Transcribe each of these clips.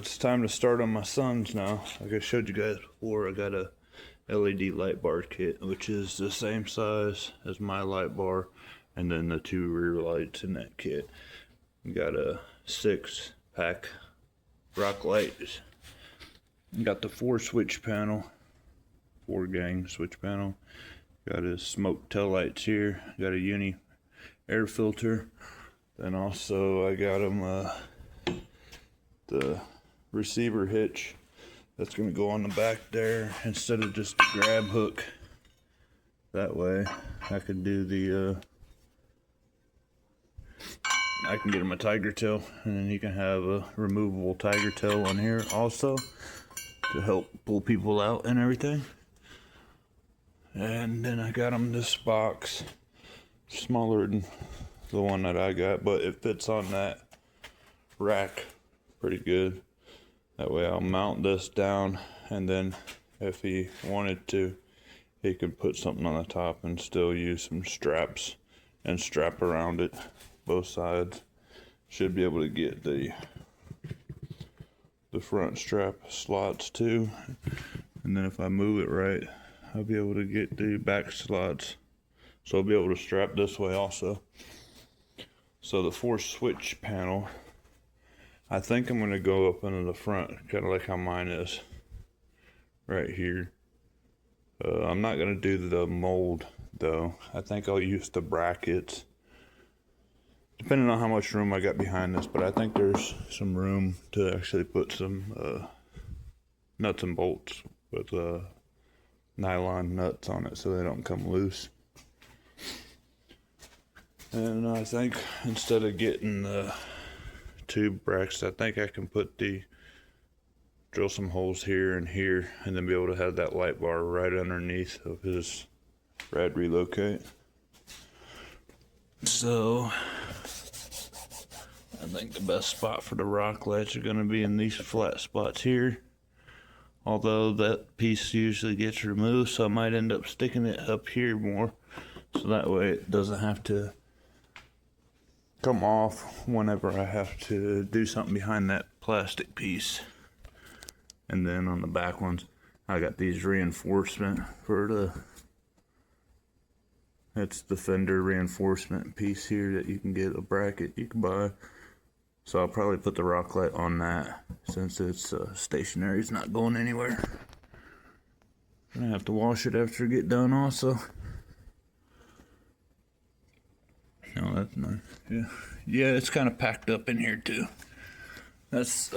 it's time to start on my sons now. Like I showed you guys before, I got a LED light bar kit, which is the same size as my light bar, and then the 2 rear lights in that kit. We got a 6-pack rock lights. Got the 4 switch panel, 4 gang switch panel. Got his smoke tail lights here. Got a uni air filter. Then also I got him the receiver hitch that's going to go on the back there instead of just a grab hook. That way I can do the I can get him a tiger tail, and then he can have a removable tiger tail on here also to help pull people out and everything. And then I got him this box, smaller than the one that I got, but it fits on that rack pretty good. That way I'll mount this down, and then if he wanted to, he could put something on the top and still use some straps and strap around it both sides. Should be able to get the front strap slots too, and then if I move it right, I'll be able to get the back slots, so I'll be able to strap this way also. So the 4 switch panel, I think I'm going to go up into the front, kind of like how mine is right here. I'm not going to do the mold though. I think I'll use the brackets, depending on how much room I got behind this, but I think there's some room to actually put some nuts and bolts with nylon nuts on it so they don't come loose. And I think instead of getting the tube brackets, I think I can drill some holes here and here, and then be able to have that light bar right underneath of his rad relocate. So I think the best spot for the rock lights are going to be in these flat spots here. Although that piece usually gets removed, so I might end up sticking it up here more, so that way it doesn't have to come off whenever I have to do something behind that plastic piece. And then on the back ones, I got these reinforcement for it's the fender reinforcement piece here that you can get a bracket you can buy. So I'll probably put the rock light on that since it's stationary, it's not going anywhere. I'm gonna have to wash it after I get done also. No, that's nice. Yeah, it's kind of packed up in here too. That's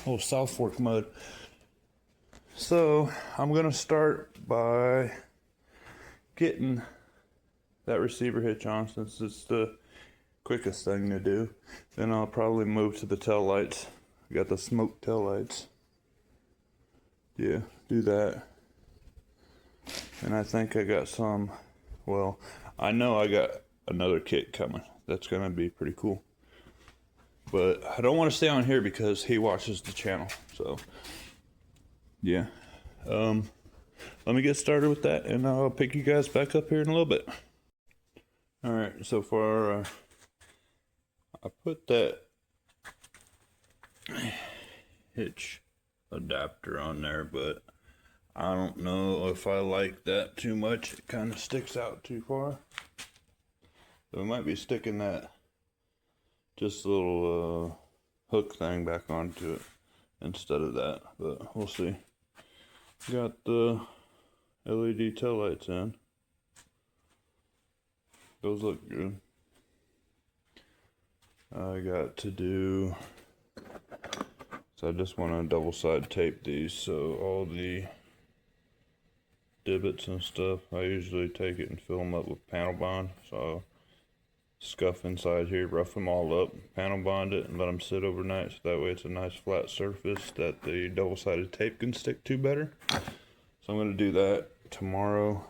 whole South Fork mud. So I'm gonna start by getting that receiver hitch on, since it's the quickest thing to do. Then I'll probably move to the tail lights. I got the smoke tail lights. Yeah, do that. And I think I got some, well, I know I got another kit coming. That's gonna be pretty cool. But I don't want to stay on here because he watches the channel. So yeah. Let me get started with that, and I'll pick you guys back up here in a little bit. Alright, so far I put that hitch adapter on there, but I don't know if I like that too much. It kind of sticks out too far. So we might be sticking that just a little hook thing back onto it instead of that, but we'll see. Got the LED taillights in. Those look good. I got to do, so I just want to double side tape these, so all the divots and stuff, I usually take it and fill them up with panel bond. So I'll scuff inside here, rough them all up, panel bond it, and let them sit overnight, so that way it's a nice flat surface that the double-sided tape can stick to better. So I'm going to do that tomorrow,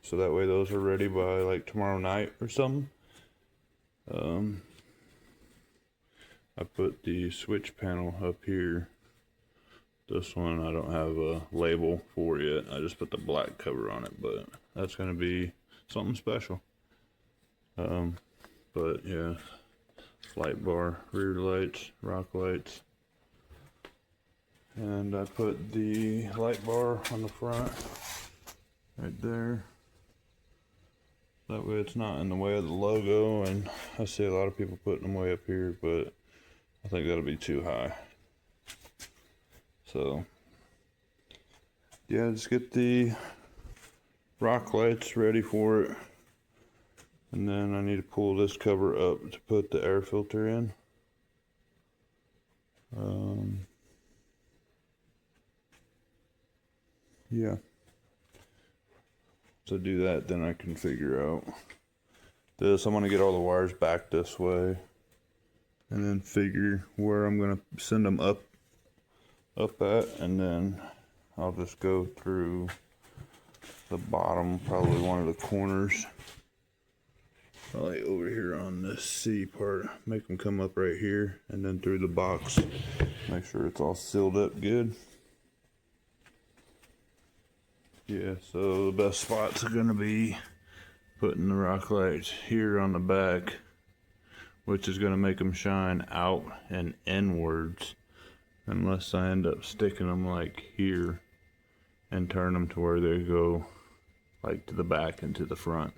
so that way those are ready by like tomorrow night or something. I put the switch panel up here. This one I don't have a label for yet. I just put the black cover on it, but that's going to be something special. But yeah, light bar, rear lights, rock lights. And I put the light bar on the front, right there. That way it's not in the way of the logo, and I see a lot of people putting them way up here, but I think that'll be too high. So, yeah, just get the rock lights ready for it. And then I need to pull this cover up to put the air filter in. Yeah. So do that, then I can figure out this. I'm gonna get all the wires back this way, and then figure where I'm gonna send them up at, and then I'll just go through the bottom, probably one of the corners, probably over here on this C part, make them come up right here, and then through the box, make sure it's all sealed up good. Yeah, so the best spots are gonna be putting the rock lights here on the back, which is gonna make them shine out and inwards, unless I end up sticking them like here and turn them to where they go like to the back and to the front,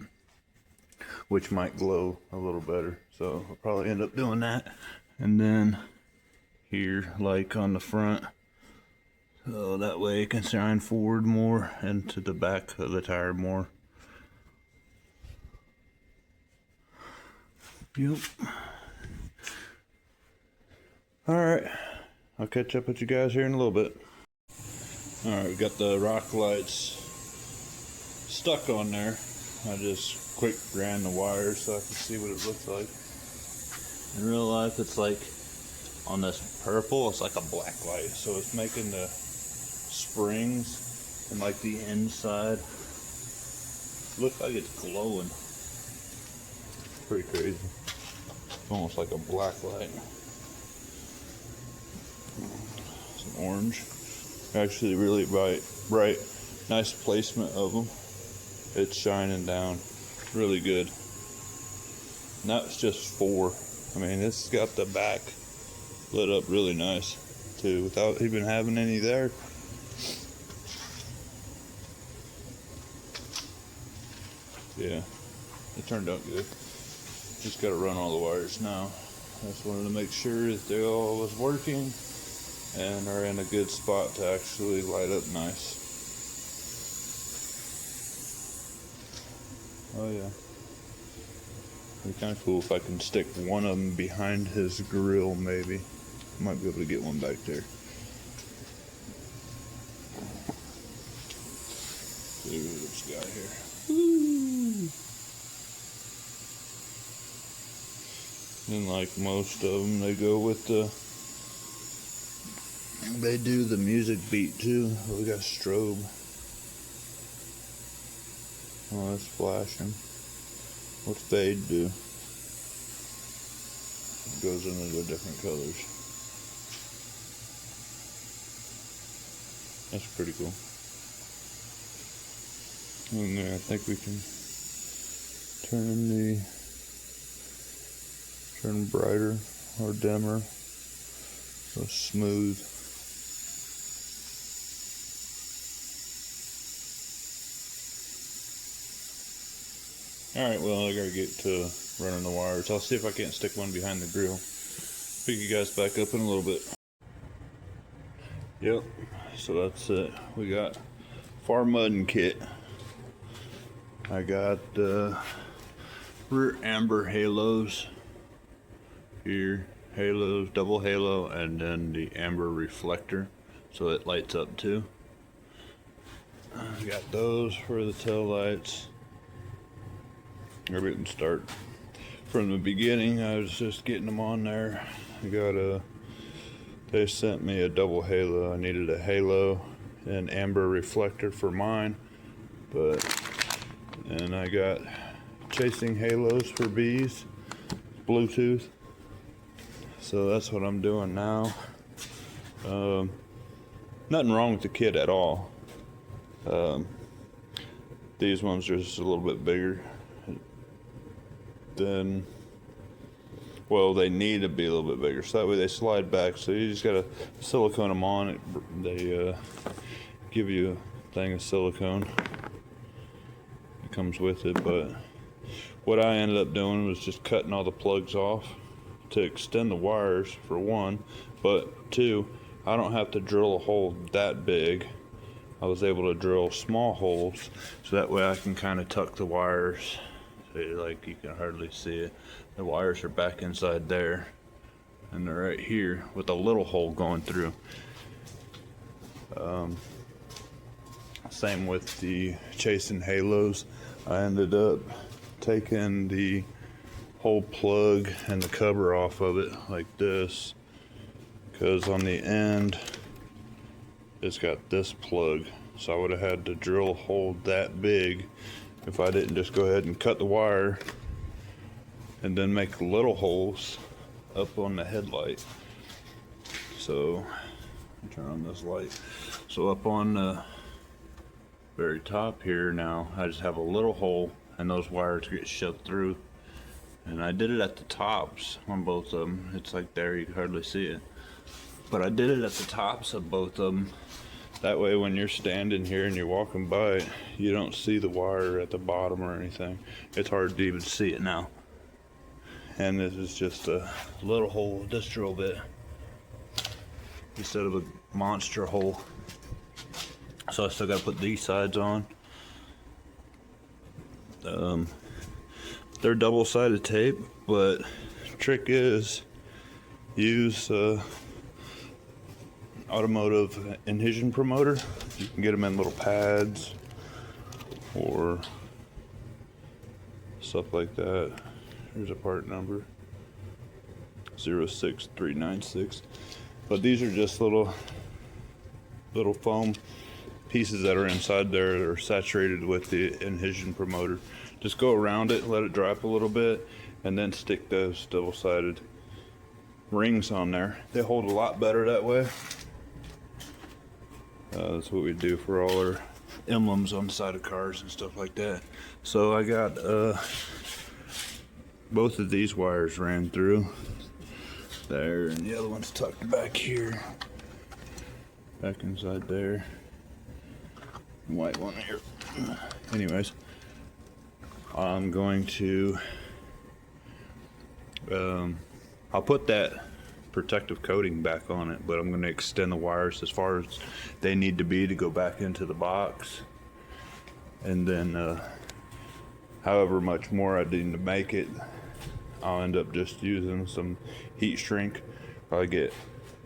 which might glow a little better. So I'll probably end up doing that. And then here, like on the front, so that way it can shine forward more and to the back of the tire more. Yep. Alright, I'll catch up with you guys here in a little bit. Alright, we got the rock lights stuck on there. I just quick ran the wires so I can see what it looks like. In real life, it's like on this purple, it's like a black light, so it's making the springs and like the inside look like it's glowing. Pretty crazy. It's almost like a black light. It's an orange. Actually really bright. Nice placement of them. It's shining down really good. And that's just 4. I mean, it's got the back lit up really nice too, without even having any there. Yeah, it turned out good. Just got to run all the wires now. I just wanted to make sure that they all was working and are in a good spot to actually light up nice. Oh yeah. It'd be kind of cool if I can stick one of them behind his grill, maybe. Might be able to get one back there. See what it's got here. Woo! And like most of them, they go with they do the music beat too. Oh, we got strobe. Oh, that's flashing. What's fade do? It goes into the different colors. That's pretty cool. And there, I think we can turn brighter or dimmer. So smooth. Alright, well I gotta get to running the wires. I'll see if I can't stick one behind the grill. Pick you guys back up in a little bit. Yep, so that's it. We got far mudding kit. I got rear amber halos here, halos, double halo, and then the amber reflector so it lights up too. I got those for the tail lights. Maybe we can start from the beginning. I was just getting them on there. I got they sent me a double halo. I needed a halo and amber reflector for mine, and I got chasing halos for bees, Bluetooth. So that's what I'm doing now. Nothing wrong with the kit at all. These ones are just a little bit bigger than Well, they need to be a little bit bigger, so that way they slide back. So you just gotta silicone them on. They give you a thing of silicone. It comes with it, but what I ended up doing was just cutting all the plugs off to extend the wires, for one, but two, I don't have to drill a hole that big. I was able to drill small holes, so that way I can kind of tuck the wires. So like you can hardly see it. The wires are back inside there, and they're right here with a little hole going through. Same with the chasing halos. I ended up taking the whole plug and the cover off of it like this, because on the end it's got this plug, so I would have had to drill a hole that big if I didn't just go ahead and cut the wire and then make little holes up on the headlight. So turn on this light. So up on the very top here now, I just have a little hole and those wires get shoved through. And I did it at the tops on both of them. It's like there, you can hardly see it. But I did it at the tops of both of them. That way when you're standing here and you're walking by it, you don't see the wire at the bottom or anything. It's hard to even see it now. And this is just a little hole with this drill bit instead of a monster hole. So I still got to put these sides on. They're double-sided tape, but trick is use automotive adhesion promoter. You can get them in little pads or stuff like that. Here's a part number 06396. But these are just little foam pieces that are inside there that are saturated with the adhesion promoter. Just go around it, let it dry up a little bit, and then stick those double-sided rings on there. They hold a lot better that way. That's what we do for all our emblems on the side of cars and stuff like that. So I got both of these wires ran through there, and the other one's tucked back here, back inside there. White one here. Anyways, I'm going to I'll put that protective coating back on it, but I'm going to extend the wires as far as they need to be to go back into the box, and then however much more I need to make it, I'll end up just using some heat shrink. I'll get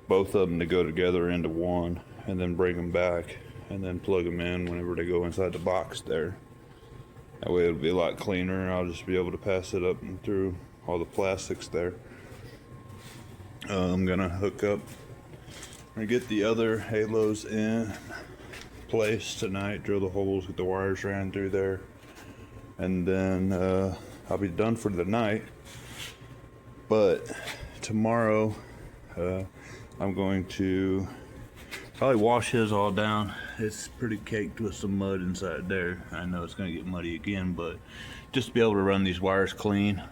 both of them to go together into one and then bring them back and then plug them in whenever they go inside the box there. That way it'll be a lot cleaner. I'll just be able to pass it up and through all the plastics there. I'm gonna hook up and get the other halos in place tonight, drill the holes, get the wires ran through there, and then I'll be done for the night. But tomorrow I'm going to probably wash his all down. It's pretty caked with some mud inside there. I know it's gonna get muddy again, but just to be able to run these wires clean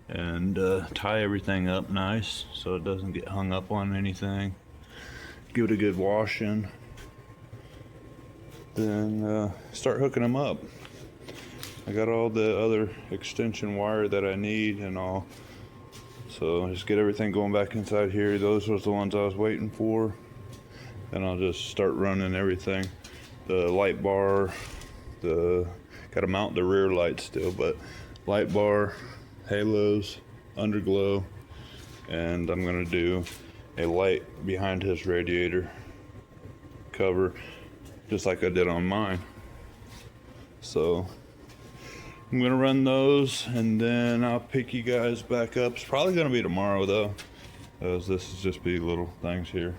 and tie everything up nice so it doesn't get hung up on anything. Give it a good washing, then start hooking them up. I got all the other extension wire that I need and all, so just get everything going back inside here. Those was the ones I was waiting for. Then I'll just start running everything. The light bar, gotta mount the rear light still, but light bar, halos, underglow, and I'm gonna do a light behind his radiator cover just like I did on mine. So I'm gonna run those and then I'll pick you guys back up. It's probably gonna be tomorrow though, as this is just be little things here.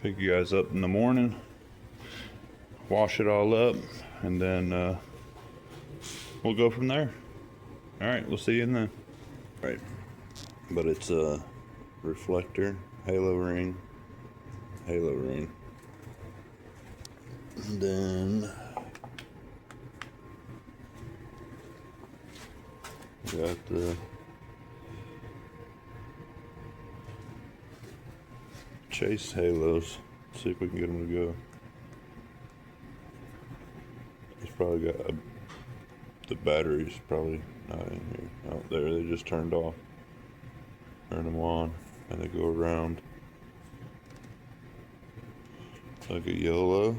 Pick you guys up in the morning, wash it all up, and then we'll go from there. All right, we'll see you in then. Right, but it's a reflector, halo ring, and then we got the chase halos. See if we can get them to go. It's probably got the battery's probably not in here. Out there, they just turned off. Turn them on, and they go around. Like a yellow.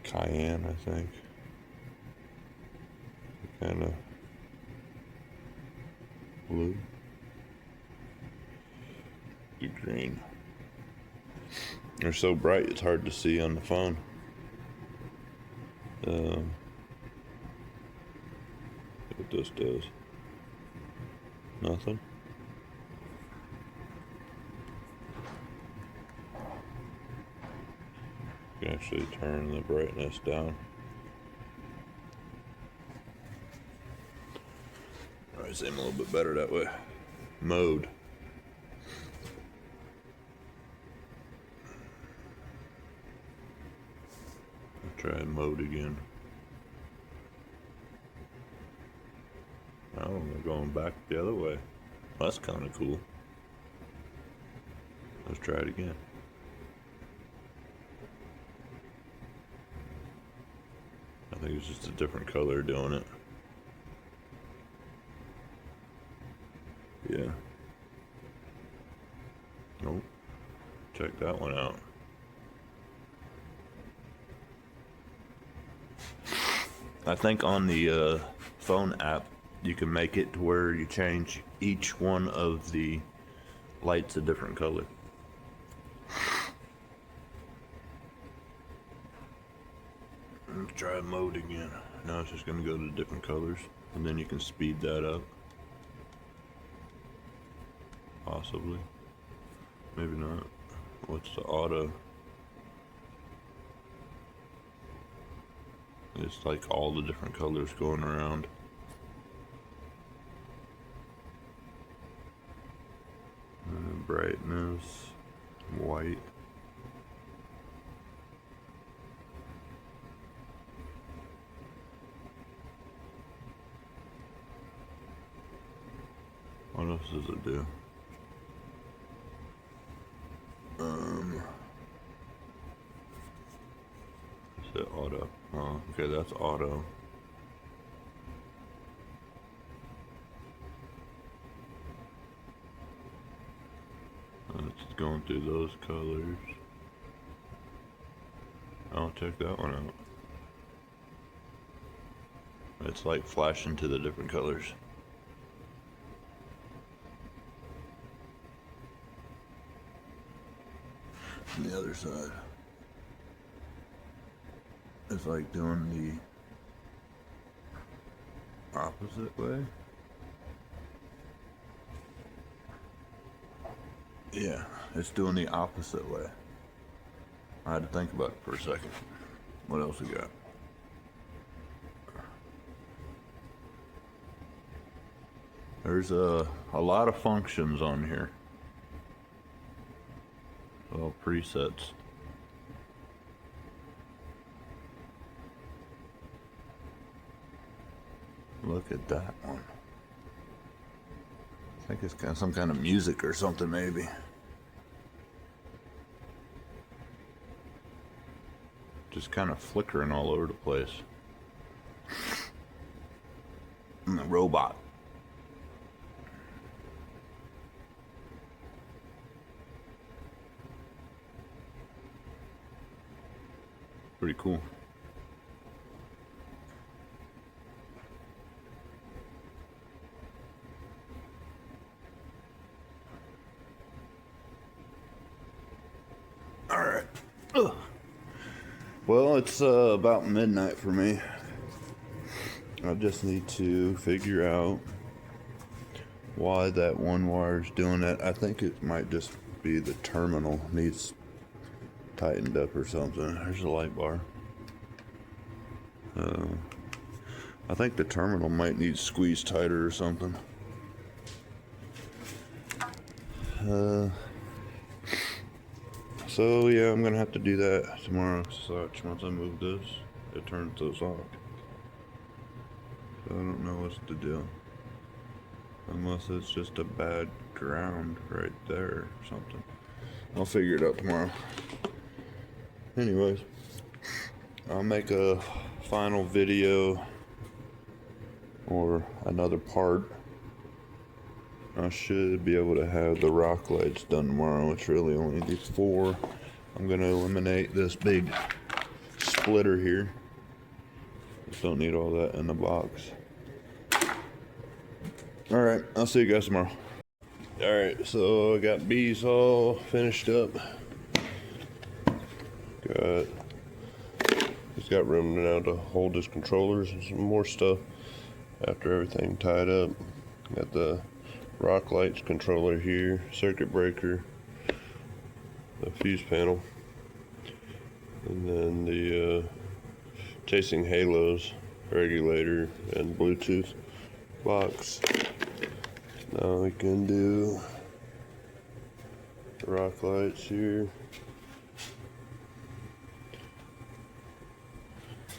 Cayenne, I think. Kind of blue. The green. They're so bright it's hard to see on the phone. What this does. Nothing. You can actually turn the brightness down. Alright, seem a little bit better that way. Mode. I'll try mode again. Oh, they're going back the other way. That's kind of cool. Let's try it again. I think it's just a different color doing it. Yeah. Nope. Check that one out. I think on the phone app, you can make it to where you change each one of the lights a different color. Let's try mode again. Now it's just going to go to different colors, and then you can speed that up. Possibly. Maybe not. What's the auto? It's like all the different colors going around. Brightness, white. What else does it do? Is it auto? Oh, okay, that's auto. It's going through those colors. I'll check that one out. It's like flashing to the different colors. On the other side, it's like doing the opposite way. Yeah, it's doing the opposite way. I had to think about it for a second. What else we got? There's a lot of functions on here. Well, presets. Look at that one. I think it's got some kind of music or something, maybe. Just kind of flickering all over the place. And the robot. Pretty cool. All right. Ugh. Well, it's about midnight for me. I just need to figure out why that one wire's doing that. I think it might just be the terminal needs tightened up or something. There's a light bar. I think the terminal might need squeezed tighter or something. So yeah, I'm gonna have to do that tomorrow. Such once I move this, it turns those off. So I don't know what's the deal. Unless it's just a bad ground right there or something. I'll figure it out tomorrow. Anyways, I'll make a final video or another part. I should be able to have the rock lights done tomorrow, which really only needs 4. I'm going to eliminate this big splitter here. Just don't need all that in the box. Alright, I'll see you guys tomorrow. Alright, so I got bees all finished up. He's got room now to hold his controllers and some more stuff after everything tied up. Got the rock lights controller here, circuit breaker, the fuse panel, and then the chasing halos regulator and Bluetooth box. Now we can do the rock lights here.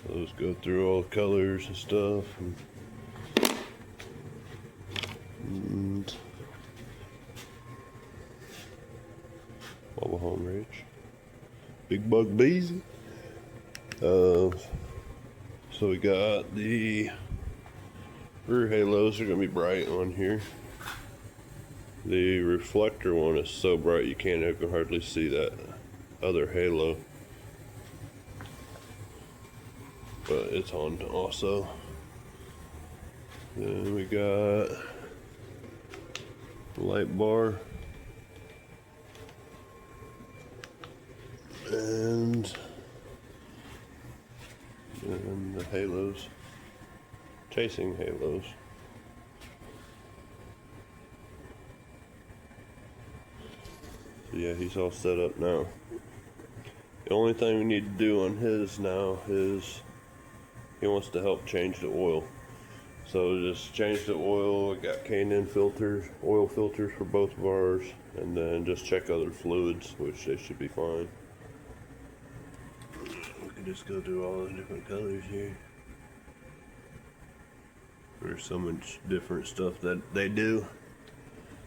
Those go through all the colors and stuff. And mobile home reach. Big bug bees. So we got the rear halos are gonna be bright on here. The reflector one is so bright you can't even hardly see that other halo. But it's on also. Then we got the light bar and the halos, chasing halos. So yeah, he's all set up now. The only thing we need to do on his now is he wants to help change the oil. So just change the oil. I got K&N filters, oil filters for both of ours, and then just check other fluids, which they should be fine. We can just go through all the different colors here. There's so much different stuff that they do.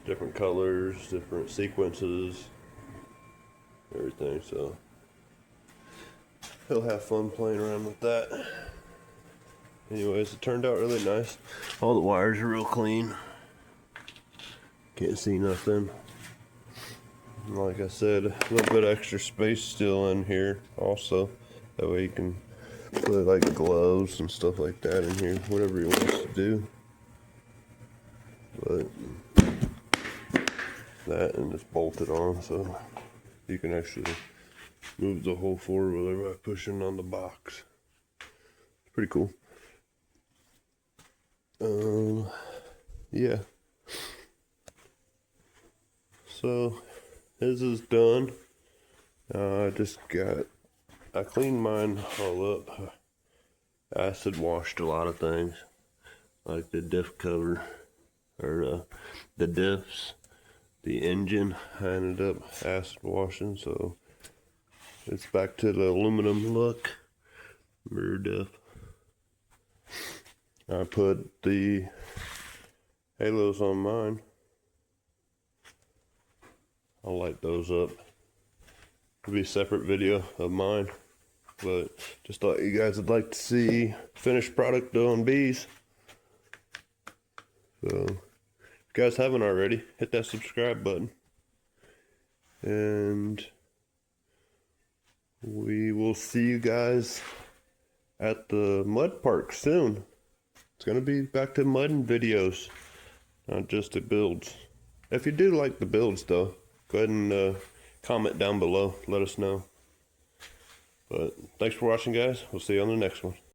Different colors, different sequences, everything. So he'll have fun playing around with that. Anyways, it turned out really nice. All the wires are real clean. Can't see nothing. And like I said, a little bit extra space still in here also. That way you can put like gloves and stuff like that in here, whatever he wants to do. But that and it's bolted on, so you can actually move the whole four-wheeler by pushing on the box. It's pretty cool. Yeah. So his is done. I cleaned mine all up. Acid washed a lot of things, like the diff cover, or the diffs, the engine. I ended up acid washing, so it's back to the aluminum look. Rear diff. I put the halos on mine. I'll light those up. It'll be a separate video of mine, but just thought you guys would like to see finished product on bees. So if you guys haven't already, hit that subscribe button, and we will see you guys at the mud park soon. It's gonna be back to mudding videos, not just the builds. If you do like the builds though, go ahead and comment down below, let us know. But thanks for watching, guys. We'll see you on the next one.